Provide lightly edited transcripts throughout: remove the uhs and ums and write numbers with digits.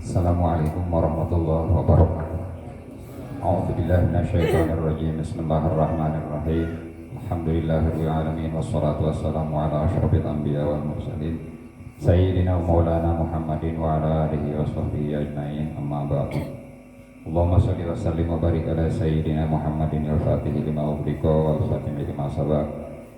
Assalamualaikum warahmatullahi wabarakatuh. A'udzubillahi minasyaitonirrajim. Bismillahirrahmanirrahim. Alhamdulillahirabbil alamin wassalatu wassalamu ala asyrofil anbiya wal mursalin sayyidina wa maulana Muhammadin wa ala alihi washabbihi ajmain. Amma ba'du. Allahumma shalli wa sallim wa barik ala sayyidina Muhammadin al-Fatih lima ughliqa wal khatimi lima sabaq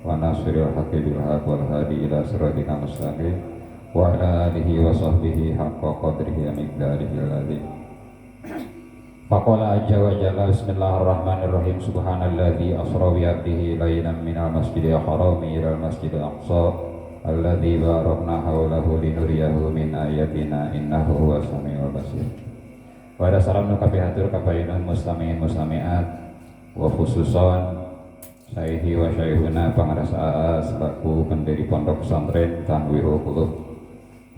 wa nasiril haqqi bil haqq wal hadi ila siratikal mustaqim wa ala alihi wa sahbihi haqqa qadrihi wa miqdarihi al-azim. Faqala azza wa jalla bismillahirrahmanirrahim subhanalladzi asra bi 'abdihi lailan minal masjidil harami ilal masjidil aqsa alladzi barakna haulahu linuriyahu min ayatina innahu huwas samiul basir. Wa ada salam nukabihatur kabainun muslimin muslimiat wa khususan Sayyidi wa Syaihuna Pangarasa selaku pendiri pondok pesantren Tanwirul Qulub.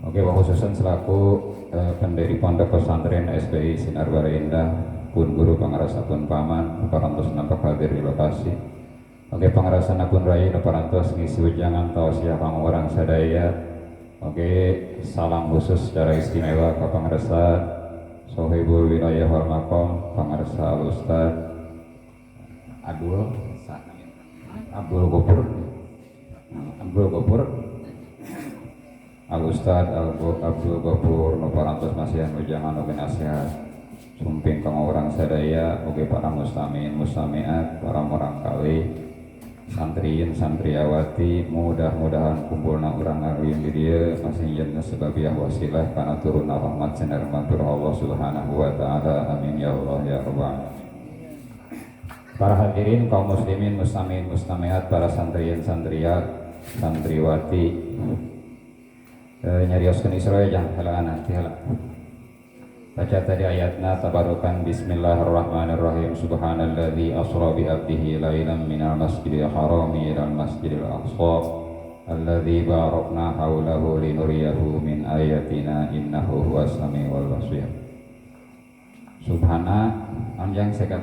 Oke, wa khususan selaku pendiri pondok pesantren SBI Sinar Bara Indah pun guru pangarasa pun paman parantos nampak hadir di lokasi. Oke, pangarasana pun rai parantos ngisi ujangan tausiah orang sadaya. Oke, salam khusus secara istimewa ke pangarasa Sohibul Wilayah wal Maqam pangarasa Al Ustaz Abdul Gopur Al Ustad Abdul Ghafur Noparantos Masihan Ujangan Oke Nasihat Sumping kang orang sadaya Oke para muslimin muslimiat para orang kali santriin santriawati mudah-mudahan kumpulna urang ngaruin di dia masih jenna sebabiah wasilah karena turun rahmat sinar mantur Allah subhanahu wa ta'ala amin ya Allah ya rabbal alamin. Para hadirin kaum muslimin muslimin muslimiat para santriin santriat santriwati nyarioskeun Isra jangan halaan nanti halang. Baca tadi ayatna tabarukan bismillahirrahmanirrahim subhanalladzi asra bi 'abdihi lailan minal masjidil harami ilal masjidil aqsa alladzi barakna haulahu linuriyahu min ayatina innahu huwas samiul basir. Subhana anjang sekat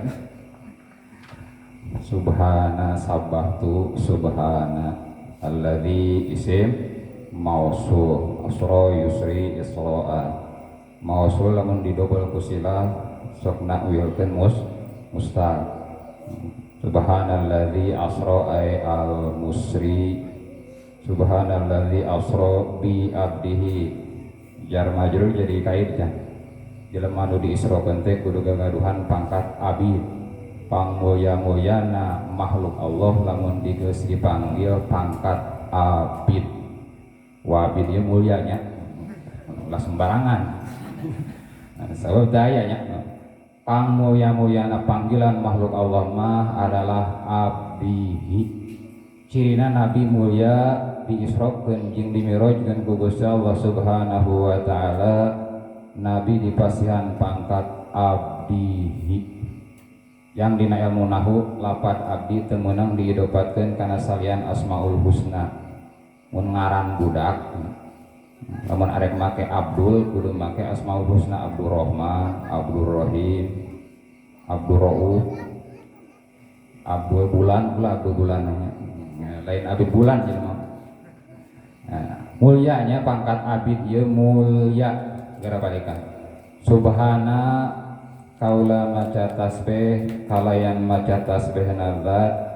subhana sabbahtu subhana alladzi isim mausul asra yusri isra'an mausul lamun didobel ku silah sok nakwilkeun mustaq subhanalladzi asra ay al musri subhanalladzi asra bi abdihi jar majrur jadi kaitnya jelema nu diisrokeun teh kudu gagaduhan pangkat abid pangmulia-muliana makhluk Allah lamun digeus dipanggil pangkat abid wabid ieu mulianya ulah sembarangan sabab dayanya pangmulia-muliana panggilan makhluk Allah mah adalah abdihi cirina nabi mulia diisrokeun jeung dimirajkeun ku Gusti Allah subhanahu wa ta'ala nabi dipasihan pangkat abdihi yang dina ilmu nahu lapat abdi teu meunang diidopatkeun kana salian asmaul husna mun ngaran budak lamun arek make Abdul kudu make asmaul husna Abdul Rahman Abdul Rahim Abdul Rauf Abdul Bulan pula Abdul Bulan lain Abdul Bulan jelema mulianya pangkat abid ieu mulia gara balikan subhana kaula maca tasbih kalayan maca tasbih nazat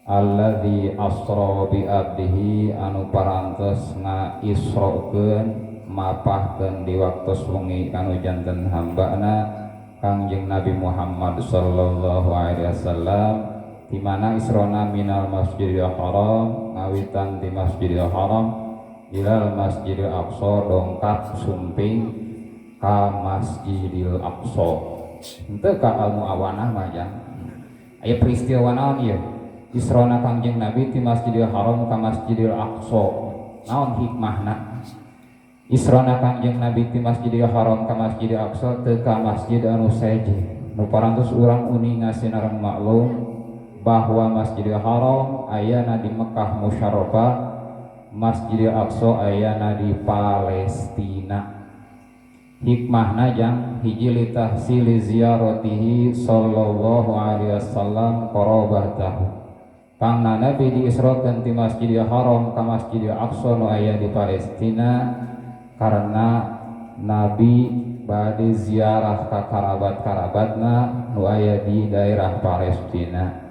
alladzi asra bi abdihi anu parantos ngaisrokeun mapahkeun di waktu wengi kanu janten hambana Kangjeng Nabi Muhammad sallallahu alaihi wasallam di mana isrona minal masjidil haram ngawitan di masjidil haram ilal masjidil aqsa dongkap sumping ka masjidil aqsa henteu ka al-muawanah mah jang aya peristiwa naon ieu isrona Kangjeng Nabi ti Masjidil Haram ka Masjidil Aqsa naon hikmahna isrona Kangjeng Nabi ti Masjidil Haram ka Masjidil Aqsa teu ka masjid anu seje nu parantos urang uning ngasinareng maklum bahwa Masjidil Haram ayana di Mekah Musyarrafah Masjidil Aqsa ayana di Palestina hikmahna jang hiji li tahsili ziyaratihi sallallahu alaihi wasallam qarabatahu kang Nabi diisrokeun ti Masjidil Haram ka Masjidil Aqsa nu aya di Palestina karena Nabi bade ziarah ka karabat-karabatna nu aya di daerah Palestina.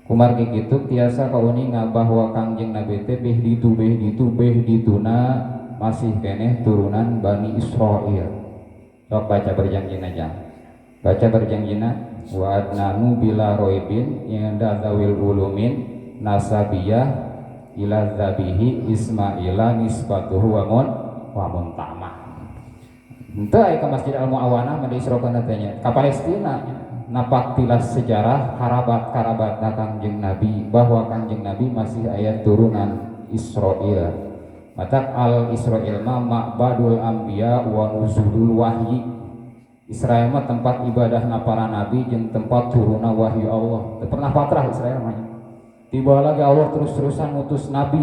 Kumargi kitu tiasa kauninga bahwa Kangjeng Nabi teh beh dituna masih keneh turunan Bani Israil. Sok baca berjanjina jang. Baca berjanjina wa adnanu bila roibin inda zawil ulumin nasabiyah ila dzabihi Ismaila nisbatuhu wa muntamah. Henteu aya ka Masjid Al-Mu'awanah mah diisrokeun teh ka Palestina. Napak tilas sejarah karabat Kangjeng Nabi bahwa Kangjeng Nabi masih aya turunan Israel. Matak al Israel mah ma'badul anbiya wa nuzulul wahyi. Israel mah tempat ibadahna para nabi jeung tempat turunna wahyu Allah. Teu pernah patrah Israel mah. Tiba lagi Allah terus-terusan ngutus nabi.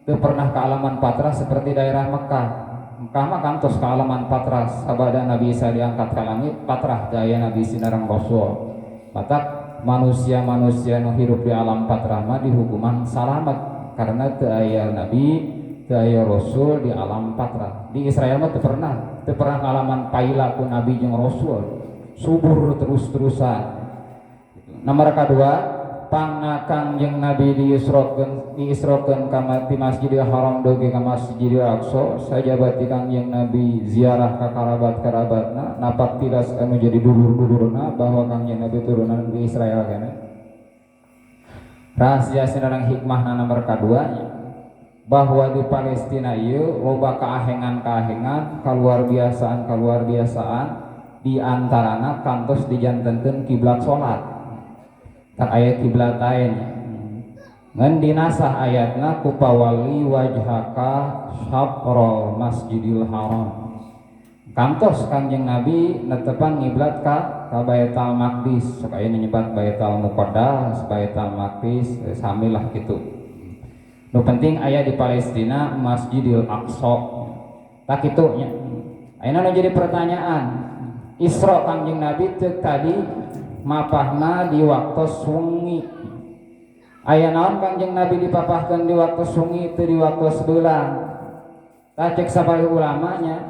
Teu pernah kealaman patrah seperti daerah Mekah. Mekah mah kantos kealaman patrah sabada Nabi Isa diangkat ke langit patrah daya Nabi sinareng Rasul. Matak manusia-manusia nu hidup di alam patrah mah dihukuman salamet karena teu aya nabi, teu aya rasul di alam patrah. Di Israel mah teu pernah kealaman paila ku nabi jeung rasul. Subur terus-terusan. Nomor kedua, pangna Kangjeng Nabi diisrokeun ka Masjidil Haram dugi ka Masjidil Aqsa sajabati Kangjeng Nabi ziarah ka karabat-karabatna napak tilas anu jadi dulur-dulurna bahwa Kangjeng Nabi turunan di Israel kene. Rahasia sinareng hikmahna nomor kadua bahwa di Palestina ieu loba kaahengan-kaahengan kaluar biasaan di antarana kantos dijantenkeun kiblat salat. Tak ayat kiblat lain ngan dinasah ayatna kupawali wajhaka syatrul Masjidil Haram. Kantos Kangjeng Nabi netepan ngiblat ka Baitul Maqdis, sok aya nyebat Baitul Muqaddas, Baitul Maqdis samilah kitu. Nu penting aya di Palestina Masjidil Aqsa. Tak kitu nya. Ayeuna jadi pertanyaan, Isra Kangjeng Nabi teu tadi mapahna di waktu sungi. Aya naon Kangjeng Nabi dipapahkeun di waktu sungi teu di waktu sebelah. Tah cek sabari ulamanya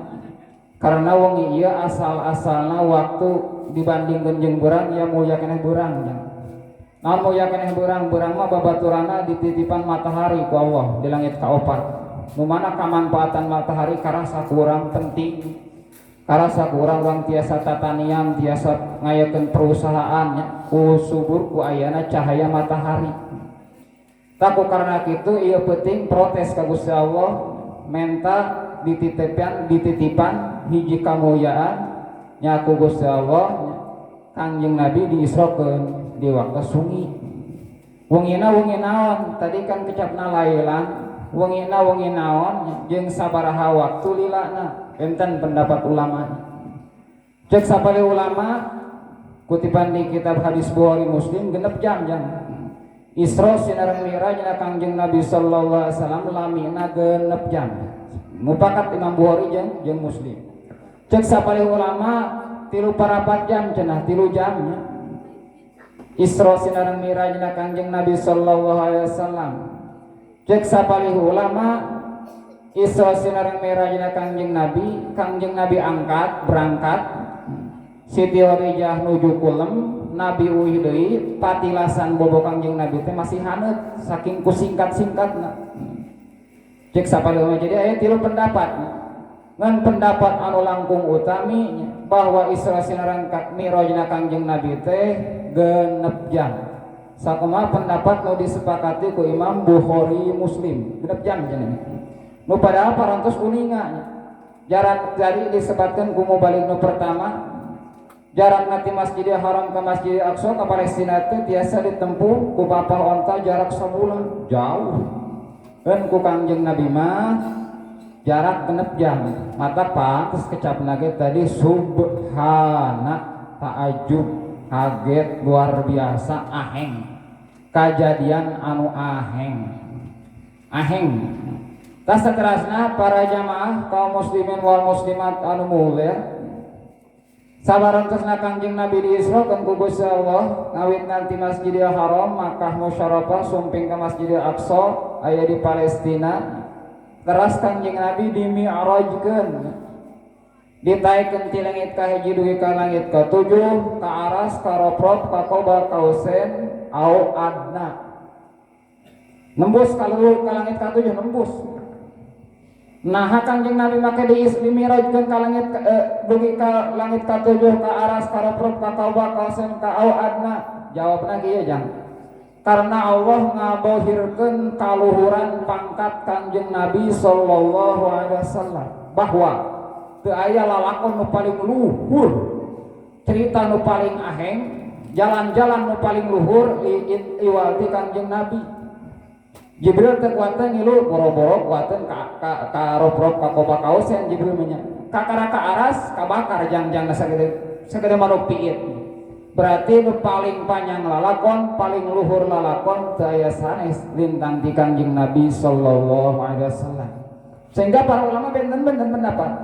karena wengi ieu asal-asalna waktu dibandingkeun jeung beurang ya mulia keneh beurang. Naon mulia keneh beurang mah babaturana dititipan matahari ku Allah di langit kaopat. Nu mana kamanfaatan matahari karasa kurang penting. Karasa kurang tiasa tatanian tiasa ngayakeun perusahaannya ku subur ku ayana cahaya matahari. Taku karena kitu ieu penting protes ka Gusti Allah menta dititipan hiji kamuliaan nya ku Gusti Allah Kangjeng Nabi diisrokeun di waktu sungi. Wengina wengi naon tadi kan kecapna lailan wengina wengi naon jeung sabaraha waktu lilana enten pendapat ulama. Cek sapale ulama kutipan di kitab hadis Bukhari Muslim genep jam. Isra sinareng Mi'rajna Kangjeng Nabi sallallahu alaihi wasallam lamina genep jam. Mupakat Imam Bukhari jeung Muslim. Cek sapale ulama 3-4 jam cenah 3 jamnya. Isra sinareng Mi'rajna Kangjeng Nabi sallallahu alaihi wasallam. Cek sapale ulama Isra sinareng Mi'rajna Kangjeng Nabi berangkat Siti Khadijah nuju kulem Nabi uih deui patilasan bobo Kangjeng Nabi teh masih haneut saking kusingkat-singkatna. Cek sapaleuna jadi aya 3 pendapat. Ngan pendapat anu langkung utami bahwa Isra sinareng Mi'rajna Kangjeng Nabi teh genep jam. Sakumaha pendapat nu disepakati ku Imam Bukhari Muslim genep jam cenah. Nu padahal parantos kuninga jarak dari disebutkan ku mubalik nu pertama jarak nanti Masjidil Haram ke Masjidil Aqsa ke Palestina teh tiasa ditempuh ku kapal onta jarak sebulan jauh. Dan ku Kangjeng Nabi mah jarak genep jam. Mata pantes kecapna ge tadi subhana ta'ajub kaget luar biasa aheng. Kajadian anu aheng. Tas saterasna para jamaah kaum muslimin wal muslimat anu mulia sabarantosna Kangjeng Nabi diisrokeun ku Gusti Allah ngawit nanti Masjidil Haram Makkah Musyarrafah sumping ka Masjidil Aqsa aya di Palestina. Teras Kangjeng Nabi dimi'rajkeun ditaikeun ti langit ka hiji dugi ka langit ka tujuh ka aras ka roprop ka qoba ka usen au adna nembus ka luhur ka langit ka tujuh nembus. Nah Kangjeng Nabi make dimirajkeun ka langit dugi ka langit ka tujuh ka aras ka roprop ka qoba ka usen ka au adna. Jawabna kieu jang. Karena Allah ngabohirkeun kaluhuran pangkat Kangjeng Nabi sallallahu alaihi wasallam bahwa teu aya lalakon nu paling luhur, cerita nu paling aheng, jalan-jalan nu paling luhur iwalti Kangjeng Nabi. Jibril teh kuateun ngilu boro-boro kuateun ka roprop ka qoba kausen Jibril nya. Ka aras ka bakar jangjangna sagede manuk piit. Berarti nu paling panjang lalakon, paling luhur lalakon teu aya sanes lintang ti Kangjeng Nabi sallallahu alaihi wasallam. Sehingga para ulama benten-benten pendapat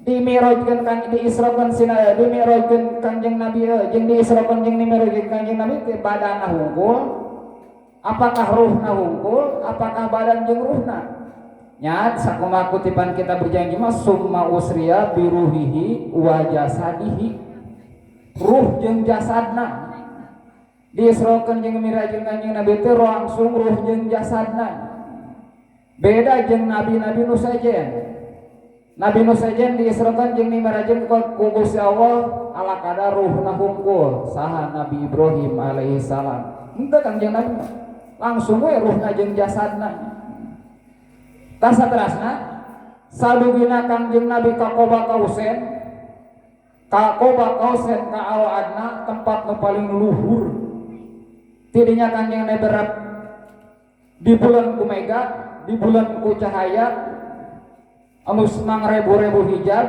dimirajkeun kan diisrokeun dimirajkeun Kangjeng Nabi jeung diisrokeun jeung dimirajkeun Kangjeng Nabi teh badanna hungkul, apakah ruhna hungkul, apakah badan jeung ruhna? Nya sakumaha kutipan kita berjanji mah summa usriya biruhihi wa jasadihi. Ruh jeung jasadna diisrokeun jeung mirajkeun Kangjeng Nabi teh langsung ruh jeung jasadna. Beda jeung nabi-nabi nu sejen. Nabi nu sejen diisrokeun jeung mirajkeun ku Gusti Allah ala kadar ruhna hungkul saha Nabi Ibrahim alaihi salam. Henteu Kangjeng Nabi langsung we ruhna jeung jasadna. Tas saterasna sadugina Kangjeng Nabi ka qoba kausen ka qoba kausen ka awadna tempat nu paling luhur. Tidinya Kangjeng Nabi berap di bulan ku mega, di bulan ku cahaya, anu mangrebu-rebu hijab.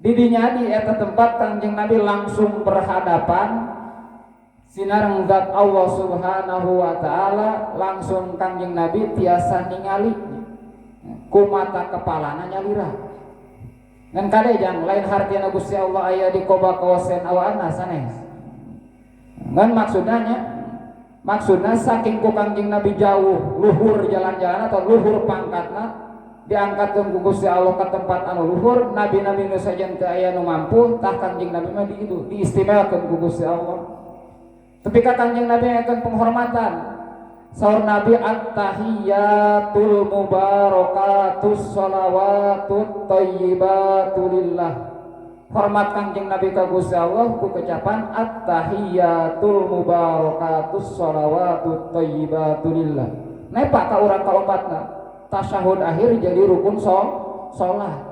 Didinya di eta tempat Kangjeng Nabi langsung berhadapan sinareng zat Allah Subhanahu wa taala, langsung Kangjeng Nabi tiasa ningali ku mata kepalana nyalira. Ngan kadejang lain hartina Gusti Allah aya di qoba kausen awana sanes. Ngan maksudna saking ku Kangjeng Nabi jauh luhur jalan-jalan atau luhur pangkatna diangkatkeun ku Gusti Allah ke tempat anu luhur, nabi-nabi nu sajen teu aya nu mampu tah Kangjeng Nabi mah di itu diistimewakeun ku Gusti Allah. Tapi ka Kangjeng Nabi ngakeun penghormatan. Saur Nabi at-tahiyatul mubarakatus shalawatut thayyibatu lillah. Hormat Kangjeng Nabi ka Gusti Allah ku ucapan at-tahiyatul mubarakatus shalawatut thayyibatu lillah. Nepa ka urang ka umatna tasyahud akhir jadi rukun salat.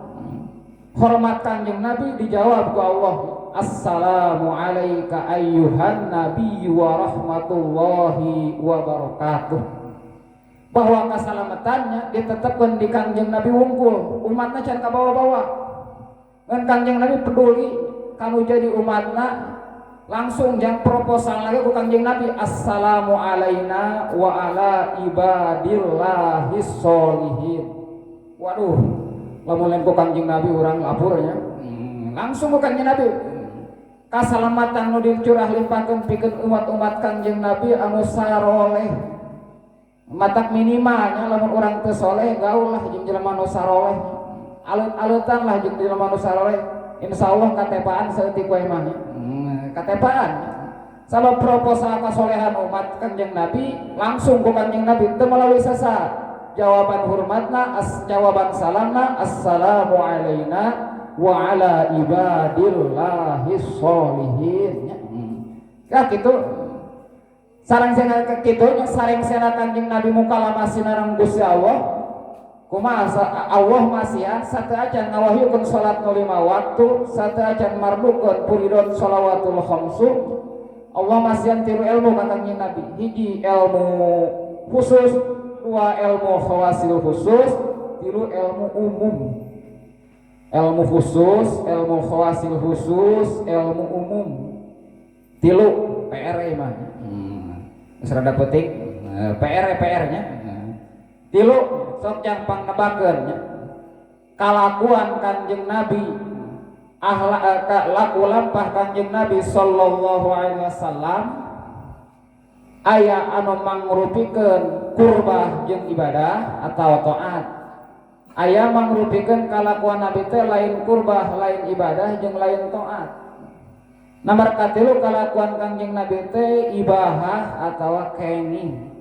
Hormat Kangjeng Nabi dijawab ku Allah, assalamu alayka ayyuhan nabiyyu wa rahmatullahi wa barakatuh. Bahwa keselamatannya ditetapkan di Kangjeng Nabi wungkul, umatnya can kabawa-bawa. Dan Kangjeng Nabi peduli kanu jadi umatnya, langsung yang proposal lagi ku Kangjeng Nabi, assalamu alayna wa ala ibadillahis sholihin. Waduh, lamun ku Kangjeng Nabi urang lapurnya. Langsung ku Kangjeng Nabi kasalamatan nu dicurah limpahkeun pikeun umat-umat Kangjeng Nabi anu saroleh. Matak minimalnya lamun urang teu soleh gaul lah jeung jelema nu saroleh. Alut-alutan lah jeung jelema nu saroleh. Insyaallah katepaan saeutik wae mah. Katepaan. Sabab proposal kasolehan umat Kangjeng Nabi langsung ku Kangjeng Nabi teu melalui sasa. Jawaban hormatna jawaban salamna assalamu alayna wa ala ibadillahis sholihin. Ya kitu sareng sena kitu sareng sena Kangjeng Nabi mukalamah sinareng Gusti Allah kumaha Allah masihan sateu acan ngawahyukeun salat nu 5 waktu, sateu acan mardukeun puridon shalawatul khamsu. Allah masihan tilu ilmu ka Kangjeng Nabi, hiji ilmu khusus, dua ilmu khawasil khusus, tilu ilmu umum. Ilmu khusus, ilmu khawasil khusus, ilmu umum. Tilu PR mah. Serada petik PR-nya. Tilu sok jang pangnebakeun nya. Kalakuan Kangjeng Nabi, laku lampah Kangjeng Nabi sallallahu alaihi wasallam aya anu mangrupikeun qurbah jeung ibadah atau taat. aya mangrupikeun kalakuan Nabi teh lain kurbah, lain ibadah jeung lain taat. Nomor katilu kalakuan Kangjeng Nabi teh ibahah atawa kenging.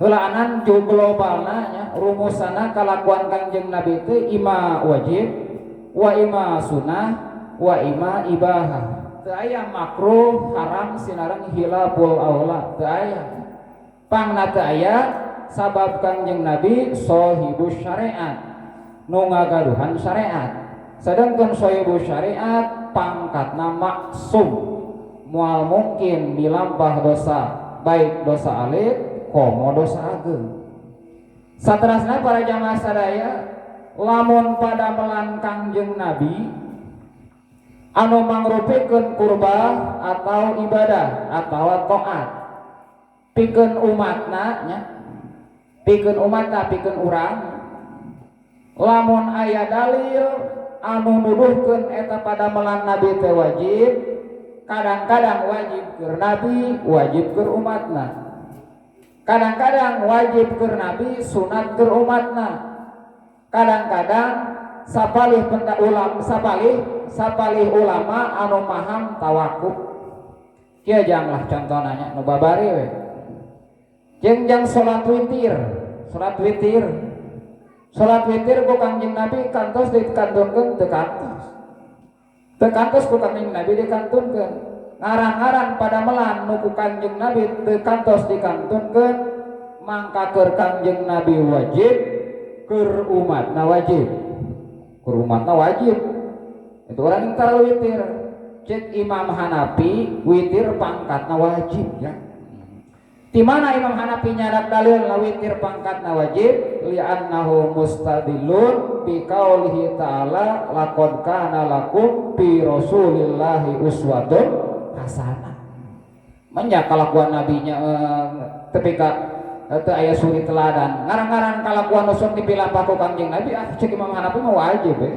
Heulaanan ju globalna nya rumusana kalakuan Kangjeng Nabi teh ima wajib, wa ima sunnah, wa ima ibahah. Teu aya makruh, haram, sinareng hilaful aula, teu aya. Pangna teu aya sabab Kangjeng Nabi shahibus syariat, nu ngagaduhan syariat. Sedangkan shahibus syariat pangkatna maksum, moal mungkin dilampah dosa, baik dosa alit komo dosa ageung. Saterasna para jamaah sadaya, lamun pada melan Kangjeng Nabi anu mangrupikeun kurbah atau ibadah atau taat pikeun umatna nya, pikeun umatna, pikeun urang, lamun aya dalil anu nuduhkeun eta pada melan Nabi teh wajib, kadang-kadang wajib keur Nabi, wajib keur umatna. Kadang-kadang wajib keur Nabi, sunat keur umatna. Kadang-kadang sapalih ulama anu paham tawakuf. Kieu janglah contonanya nu babari we. Jeung salat witir. Salat witir ku Kangjeng Nabi kantos dikantunkeun teu kantos. Teu kantos ku Kangjeng Nabi dikantunkeun. Ngarang-ngarang pada melan nu ku Kangjeng Nabi teu kantos dikantunkeun, mangka keur Kangjeng Nabi wajib, keur umatna wajib. Keur umatna wajib. Itu orang ingkar witir. Cek Imam Hanafi witir pangkatna wajib ya. Di mana Imam Hanafi nyarak dalil la witir pangkatna wajib? Li'annahu mustadillun bi qaulihi ta'ala laqad kana lakum fi Rasulillahi uswatun hasanah. Manya kalakuan nabinya ketika teu aya suri teladan. Ngarang-ngarang kalakuan nu sok dipilampah ku Kangjeng Nabi cek Imam Hanafi mah wajib we.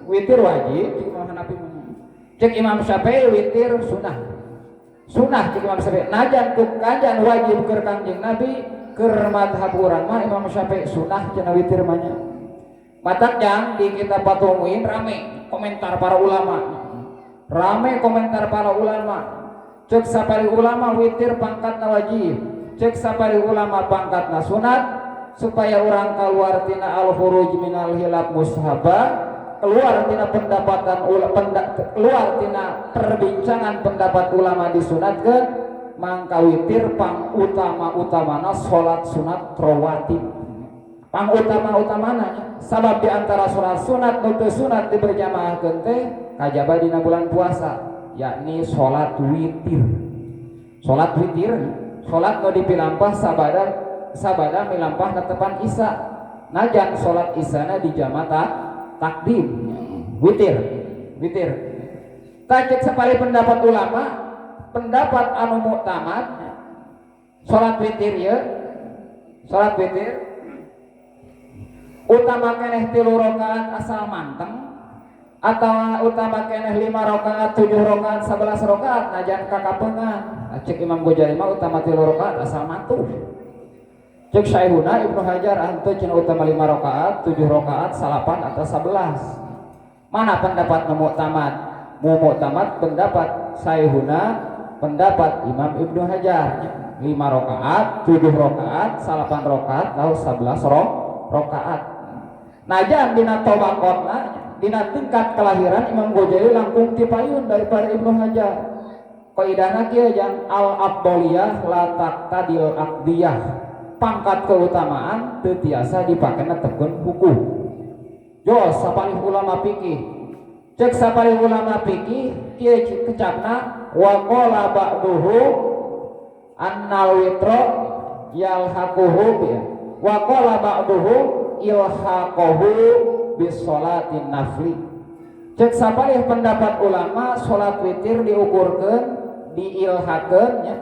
Witir wajib cek Imam Hanafi. Cek Imam Syafi'i witir sunnah. Sunnah cek Imam Syafi'i. Najan wajib keur Kangjeng Nabi, keur madhab urang mah Imam Syafi'i sunnah cenah witir mah nya. Matak jang di kitab Fatumuin rame komentar para ulama. Cek sapari ulama witir pangkatna wajib, cek sapari ulama pangkatna sunat, supaya orang keluar tina al-khuruj minal hilaf mushabah, keluar tina keluar tina perbincangan pendapat ulama disunatkeun, mangka witir pang utama-utamana salat sunat rawatib. Pang utama-utamana sabab di antara salat sunat nu teu sunat diberjamaahkeun teh kajaba dina bulan puasa, yakni salat witir. Salat witir, salat nu dipilampah sabada milampah netepan isya. Najan salat isyana dijama takdim. Witir. Cek sapari pendapat ulama, pendapat anu muktamad salat witir ya. Salat witir utama keneh 3 rakaat asal manteng, atau utama keneh 5 rakaat, 7 rakaat, 11 rakaat najan kakapeungan. Cek Imam Ghazali mah utama 3 rakaat asal mantuh. Cek Syaihuna Ibnu Hajar antu cenah utama 5 rakaat, 7 rakaat, 8 atau 11. Mana pendapat muktamad? Muktamad pendapat Syaihuna, pendapat Imam Ibnu Hajar 5 rakaat, 7 rakaat, 8 rakaat, atau 11 rakaat. Najan dina tobakotna, dina tingkat kelahiran Imam Ghazali langkung tipayun daripada Ibnu Hajar. Qaidahna kieu jang al-afdaliyah la taqtadil aqdiyah. Pangkat keutamaan teu tiasa dipakena tekeun hukum. Jos sapalih ulama fikih. Cek sapalih ulama fikih kieu kecapna wa qala ba'duhu annal witra yalhaquhu bi wa qala ba'duhu ilhaqahu bis sholatin nafli. Cek sapalih pendapat ulama salat witir diukurkeun diilhakeun nya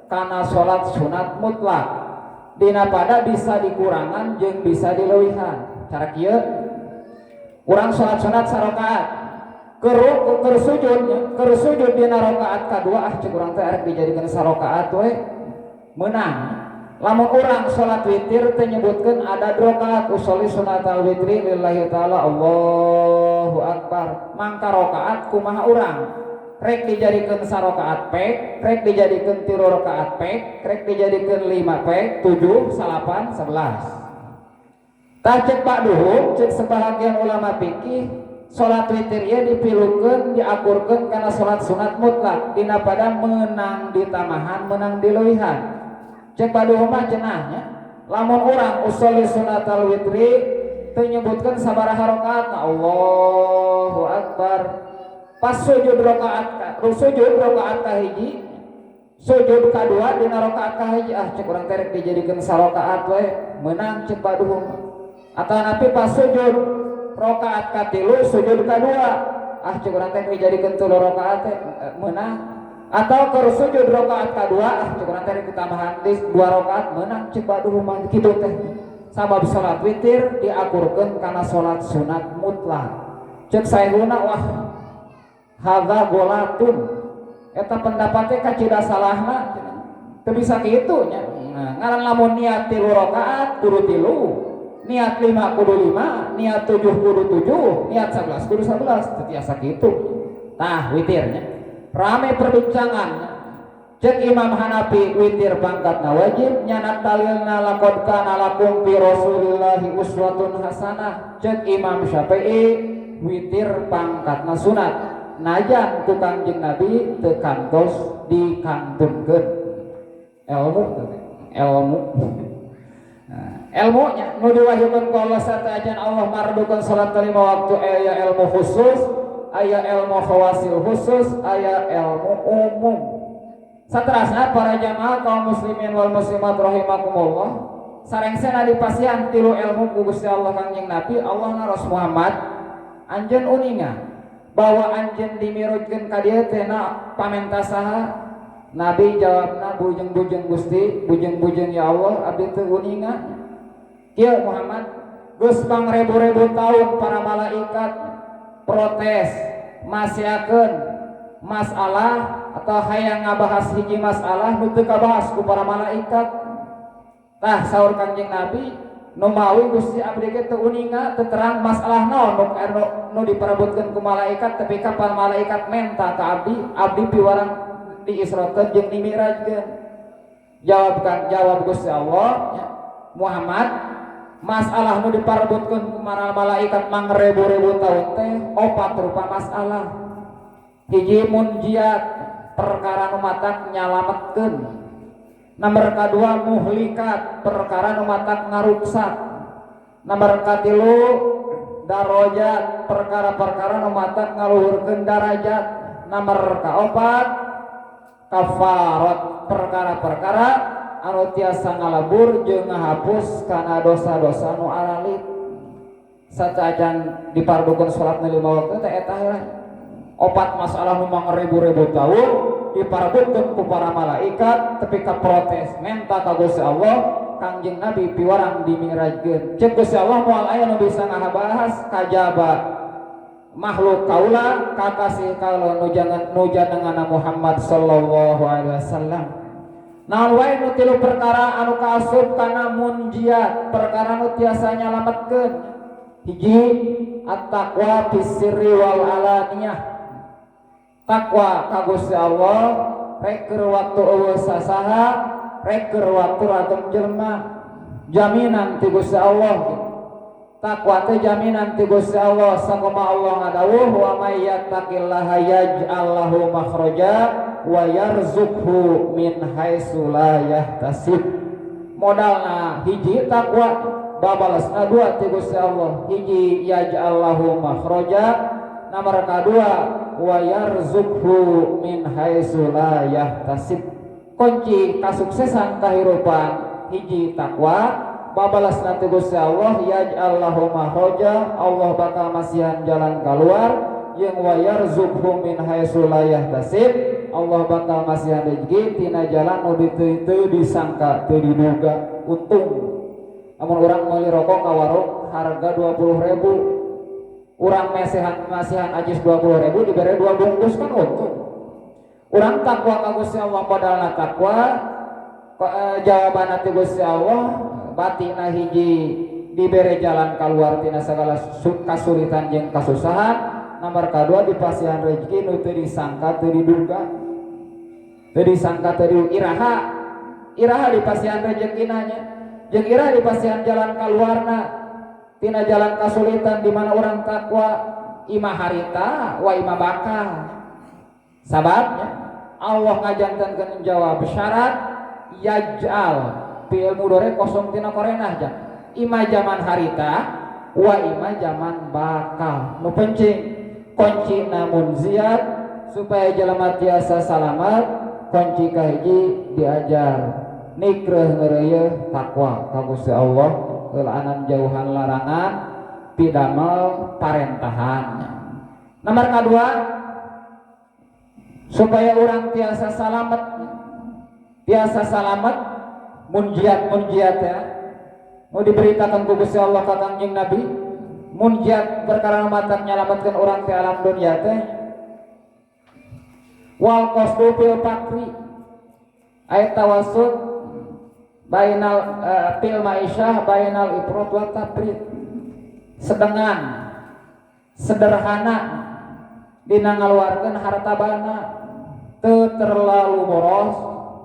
kana salat sunat mutlak. Dina pada bisa dikurangan jeung bisa dileuwihan. Cara kieu urang salat sunat sarakaat keur sujud dina rakaat kadua cek urang teh arek dijadikeun sarakaat we meunang. Lamun urang salat witir teu nyebutkeun ada rakaat usolli sunatal witri lillahi taala Allahu akbar. Mangka rakaat kumaha urang? Rek dijadikeun sarakaat pek, rek dijadikeun 3 rakaat pek, rek dijadikeun 5 pek, 7, 8, 11. Tah cek baduhung cek sebahagian ulama fikih salat witir ieu dipilukeun diakurkeun kana salat sunat mutlak dina pada meunang ditamahan meunang dileuwihan. Cek baduhung mah cenahnya lamun urang usolli sunatal witri teu nyebutkeun sabaraha rakaat Allahu akbar. Pas sujud rakaat kahiji sujud kadua dina rakaat kahiji cek urang teh rek dijadikeun sarakaat we meunang cek baduhung. Atanapi pas sujud rakaat katilu sujud kadua cek urang teh dijadikeun 3 rakaat teh meunang. Atau keur sujud rakaat kadua cek urang teh ditambahan 2 rakaat meunang cek baduhung mah kitu teh. Sabab salat witir diakurkeun kana salat sunat mutlak. Cek saehuna wah hadza golatun eta pendapatnya kacida salahna teu bisa kitu nya. Ngaran lamun niat 3 rakaat kudu 3, niat 5 kudu 5, niat 7 kudu 7, niat 11 kudu 11 teu tiasa kitu. Tah witirnya rame perbincangan. Cek Imam Hanafi witir pangkatna wajib, nyanak dalilna laqad kana lakum fi Rasulillahi uswatun hasanah. Cek Imam Syafi'i witir pangkatna sunat. Najan ku Kangjeng Nabi teu kantos dikantunkeun ilmu ilmunya nu diwahyukeun ku Allah satajan Allah mardukeun salat 5 waktu aya ilmu khusus aya ilmu khawasil khusus aya ilmu umum. Saterasna para jamaah kaum muslimin wal muslimat rahimakumullah sarengsena dipasihan 3 ilmu ku Gusti Allah Kangjeng Nabi Allah naros Muhammad anjeun uninga bahwa anjeun dimirujkeun ka dieu teh na pamenta saha? Nabi jawabna bujeng-bujeng Gusti, bujeng-bujeng ya Allah abdi teu uninga. Kieu Muhammad geus pangrebu-rebu taun para malaikat protes masyakeun masalah atau hayang ngabahas hiji masalah nu teu kabahas ku para malaikat. Tah saur Kangjeng Nabi nu mawi Gusti abdi ge teu uninga teu terang masalah naon nu diparebutkeun ku malaikat tapi kapan malaikat menta ka abdi piwarang diisrokeun jeung dimirajkeun. Jawab Gusti Allah ya, Muhammad masalah nu diparebutkeun ku para malaikat mangrebu-rebu taun teh 4 rupa masalah. Hiji munjiat perkara nu matak nyalametkeun. Nomor kedua muhlikat perkara nu matak ngaruksak. Nomor katilu darajat perkara-perkara nu matak ngaluhurkeun darajat. Nomor kaopat kafarat perkara-perkara anu tiasa ngalabur jeung ngahapus kana dosa-dosa nu aralit. Sacacan dipardukeun salat 5 waktu teh eta heula. 4 masalah nu mangrebu-rebu taun diparebutkeun ku para malaikat tapi ka protes menta ka Gusti Allah Kangjeng Nabi piwarang dimirajkeun. Cek Gusti Allah moal aya nu bisa ngabahas kajaba makhluk kaula kakasih kaula nu janengana Muhammad sallallahu alaihi wasallam. Naon wae nu 3 perkara anu kaasup kana munjiat perkara nu tiasa nyalametkeun. Hiji at-taqwa fis sirri wal alaniyah. Takwa ka Gusti Allah rek keur waktu eueuh sasaha rek keur waktu ragem jelema jaminan ti Gusti Allah. Takwa teh jaminan ti Gusti Allah sakumaha Allah ngadawuh wa may yattaqillaha yaj'al lahu makhraja wa yarzuqhu min haitsu la yahtasib. Modalna hiji takwa babalasna 2 ti Gusti Allah. Hiji yaj'al lahu makhraja, nomor kedua wa yarzuqhu min haitsu la yahtasib. Kunci kasuksesan kahirupan hiji takwa babalasna ti Gusti Allah yaj'al lahu makhraja Allah bakal masihan jalan keluar jeung wa yarzuqhu min haitsu la yahtasib Allah bakal masihan rezeki tina jalan nu teu disangka teu diduga. Untung amun urang meuli rokok ka warung harga 20.000 urang masihan ajis 20.000 dibere 2 bungkus kan untung. Urang takwa ka Gusti Allah modalna takwa jawaban ati Gusti Allah batina hiji dibere jalan keluar tina segala kasulitan jeung kasusahan. Nomor kedua dipasihan rezeki nu teu disangka teu diduga teu disangka teu iraha dipasihan rezekina nya jeung iraha dipasihan jalan keluarna tina jalan kasulitan di mana orang takwa imah harita wa imah bakal. Sababnya Allah ngajantankeun jawab syarat yaj'al fi'il mudhari kosong tina korenah ja ima zaman harita wa ima zaman bakal. Nu penting kunci namun ziyad supaya jelema tiasa salamat. Kunci kahiji diajar nikreuh ngeureuyeuh takwa ka Gusti Allah, eulaanan jauhan larangan, pidamel parentahan. Nomor kedua supaya orang tiasa salamet munjiat ya mau diberitakan ku Gusti Allah ka Kangjeng Nabi munjiat perkara matan nyalametkeun urang ti alam dunya teh wal qasdu fil fakri ayat tawassut bainal fil maisyah bainal ifrat wa tafrid sedengan sederhana dina ngaluarkeun harta bana teu terlalu boros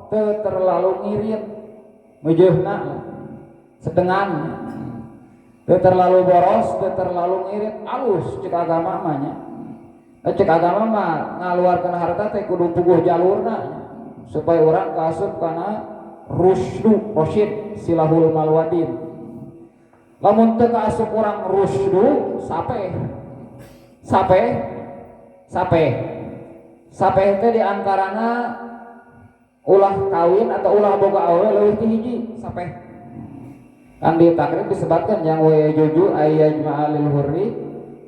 teu terlalu ngirit meujeuna sedengan teu terlalu boros teu terlalu ngirit alus cek agama mah nya cek agama mah ngaluarkeun harta teh kudu puguh jalurna supaya urang kaasup kana rasyid silahul malwadin. Lamun teu kaasup urang rusdu sapeh teh diantarana ulah kawin atau ulah boga awewe leuwih ti hiji sapeh. Kan di takrib disebutkan yang wa juju ayyajma'alil hurri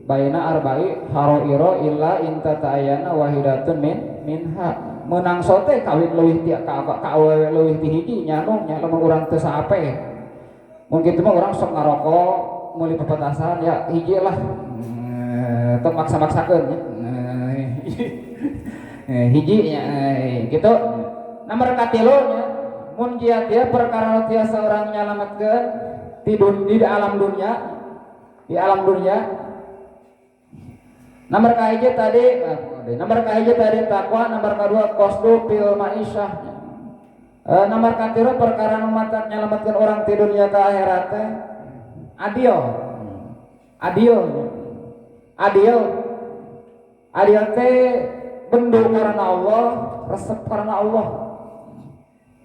baina arba'i haroiro illa inta ta'ayana wahidatun minha. Menang sote kawin leuwih ti ka awewe leuwih ti hiji nyanung nya lamun urang teu sapeh. Mungkin teh urang sok ngarokok meuli pepetasan ya hiji lah. Teu maksa-maksakeun nya. Hiji nya gitu. Nomor katilu nya mun jiat dia perkara tiasa urang nyalametkeun di alam dunia nomor kahiji tadi takwa. Nomor kedua qasdu fil maisyah. Nomor katilu perkara nu mantap nyalametkeun orang ti dunia ka akhirat teh adil teh bendu karena Allah resep karena Allah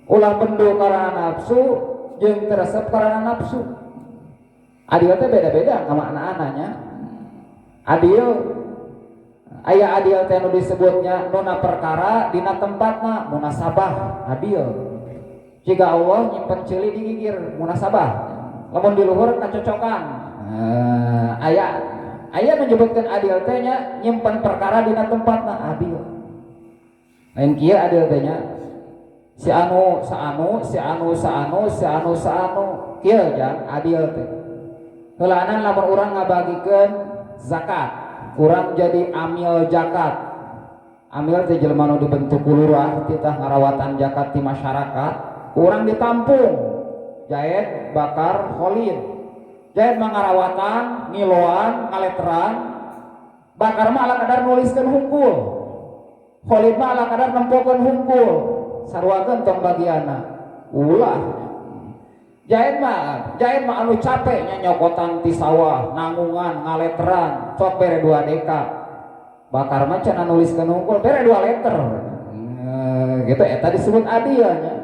ulah bendu karena nafsu jeung resep karena nafsu. Adil teh beda-beda ngamaknaannya. Adil aya adil teh nu disebutnya nuna perkara dina tempatna munasabah adil. Jika Allah nyimpen ceuli di gigir munasabah. Lamun di luhur kacocokan. Aya menyebutkan adil teh nya nyimpen perkara dina tempatna adil. Lain kieu adil teh nya si anu kieu jang adil teh. Heulaanan lamun urang ngabagikeun zakat, urang jadi amil zakat. Amil teh jelema nu dibentuk ku lurah titah ngarawatan zakat di masyarakat, urang ditampung jaet bakar kholid. Jaet mangarawatan, ngiloan, ngaleteran, bakar mah ala kadar nuliskeun hungkul. Kholid mah ala kadar nempokeun hungkul. Sarwakeun tong bagiana. Ulah. Jaet mah anu capek nya nyokotan ti sawah, nangungan, ngaleteran, sok bere 2 deka. Bakar mah cenah nuliskeun hungkul bere 2 letter. Gitu eta disebut adil nya.